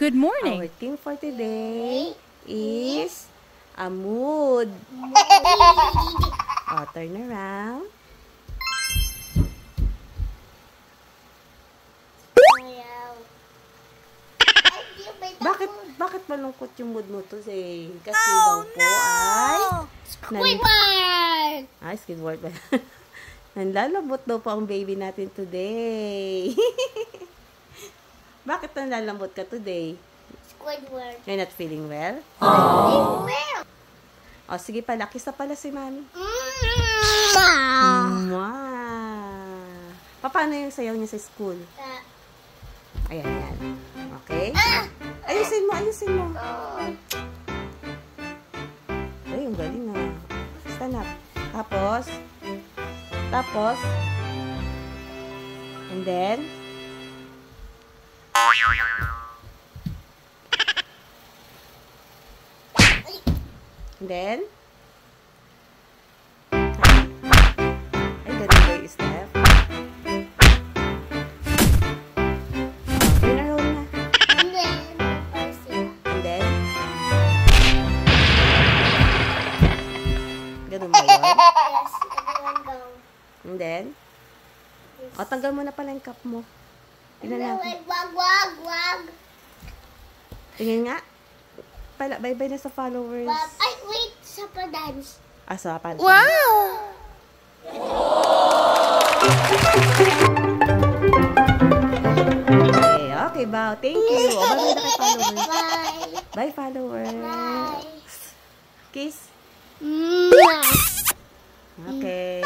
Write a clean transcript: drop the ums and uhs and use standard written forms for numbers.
Good morning. Our theme for today is a mood. Oh, turn around. Bakit malungkot yung mood mo to, Zay? Kasi daw po ay Squidward! Squidward ba? Nanlalambot daw po ang baby natin today. Bakit nanlalambot ka today? Squidward. You're not feeling well? Oh. Oh, sige pala. Kiss na pala si Mami. Paano yung sayaw niya sa school? Ayan, yan. Okay? Ayusin mo. Ay, ang galing na. Stand up. Tapos, and then, ay, ganun ba yung step? Turn around na. And then, ganun ba yun? Yes, everyone go. And then, o, tanggal mo na pala yung cup mo. Tingnan natin. Wag. Tingnan nga. Bye-bye na sa followers. Ay, wait. Sa pa-dance. Sa pan. Wow! Okay, bow. Thank you. O, bye-bye na kay followers. Bye. Bye, followers. Bye. Kiss. Mwah. Okay.